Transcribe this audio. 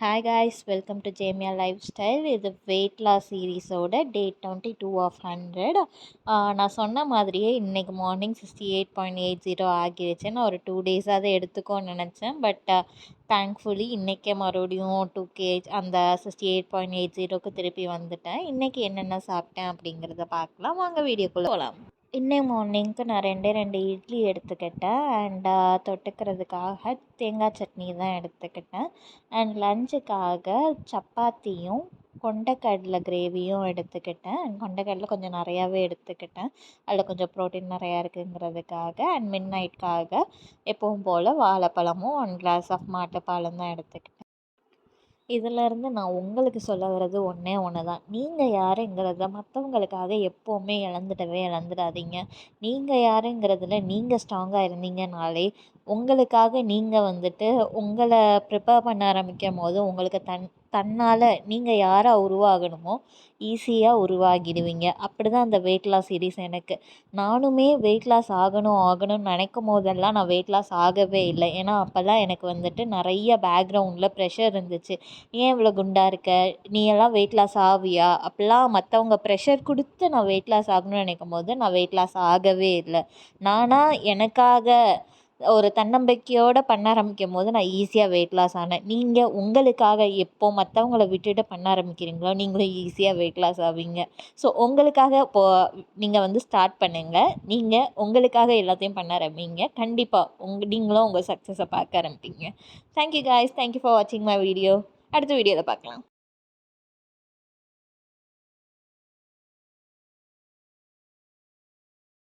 Hi guys, welcome to Jamia lifestyle. இது weight loss சீரீஸோட day 22 of 100. நான் சொன்ன மாதிரியே இன்றைக்கி மார்னிங் 68.80 ஆகிடுச்சு. நான் ஒரு 2 டேஸாக அதை எடுத்துக்கோன்னு நினச்சேன். பட் தேங்க்ஃபுல்லி இன்றைக்கே மறுபடியும் 2 kg அந்த 68.80க்கு திருப்பி வந்துட்டேன். இன்றைக்கி என்னென்ன சாப்பிட்டேன் அப்படிங்கிறத பார்க்கலாம். வாங்க வீடியோக்குள்ளே போகலாம். இன்னைக்கு மார்னிங்க்கு நான் 2 இட்லி எடுத்துக்கிட்டேன். அண்ட் தொட்டுக்கிறதுக்காக தேங்காய் சட்னி தான் எடுத்துக்கிட்டேன். அண்ட் லஞ்சுக்காக சப்பாத்தியும் கொண்டக்கடலை கிரேவியும் எடுத்துக்கிட்டேன். அண்ட் கொண்டக்கடலை கொஞ்சம் நிறையாவே எடுத்துக்கிட்டேன். அதில் கொஞ்சம் ப்ரோட்டீன் நிறையா இருக்குங்கிறதுக்காக. அண்ட் மிட் நைட்காக எப்பவும் போல் வாழைப்பழமும் 1 கிளாஸ் ஆஃப் மாட்டுப்பாலும் தான் எடுத்துக்கிட்டேன். இதிலேருந்து நான் உங்களுக்கு சொல்ல வர்றது ஒன்றே ஒன்று தான். நீங்கள் யாருங்கிறத மற்றவங்களுக்காக எப்போவுமே இழந்துடாதீங்க. நீங்கள் யாருங்கிறதுல நீங்கள் ஸ்ட்ராங்காக இருந்தீங்கனாலே உங்களுக்காக நீங்கள் உங்களை ப்ரிப்பேர் பண்ண ஆரம்பிக்கும் போது உங்களுக்கு தன்னால் நீங்கள் யாராக உருவாகணுமோ ஈஸியாக உருவாகிடுவீங்க. அப்படி தான் அந்த வெயிட் லாஸ் சீரீஸ் எனக்கு. நானுமே வெயிட் லாஸ் ஆகணும்னு நினைக்கும் போதெல்லாம் நான் வெயிட் லாஸ் ஆகவே இல்லை. ஏன்னா அப்போல்லாம் எனக்கு நிறைய பேக்ரவுண்டில் ப்ரெஷர் இருந்துச்சு. ஏன் இவ்வளோ குண்டாக இருக்க, நீ எல்லாம் வெயிட் லாஸ் ஆவியா அப்படிலாம் மற்றவங்க ப்ரெஷர் கொடுத்து நான் வெயிட் லாஸ் ஆகணும்னு நினைக்கும் போது நான் வெயிட் லாஸ் ஆகவே இல்லை. நானாக எனக்காக ஒரு தன்னம்பிக்கையோடு பண்ண ஆரம்பிக்கும் போது நான் ஈஸியாக வெயிட் லாஸ் ஆனேன். நீங்கள் உங்களுக்காக எப்போ மற்றவங்கள விட்டுட்டு பண்ண ஆரம்பிக்கிறீங்களோ நீங்களும் ஈஸியாக வெயிட் லாஸ் ஆவீங்க. ஸோ உங்களுக்காக இப்போது நீங்கள் ஸ்டார்ட் பண்ணுங்கள். நீங்கள் உங்களுக்காக எல்லாத்தையும் பண்ண ஆரம்பிங்க. கண்டிப்பாக நீங்களும் உங்கள் சக்ஸஸை பார்க்க ஆரம்பிப்பீங்க. தேங்க்யூ காய்ஸ், தேங்க்யூ ஃபார் வாட்சிங் மை வீடியோ. அடுத்த வீடியோவில் பார்க்கலாம்.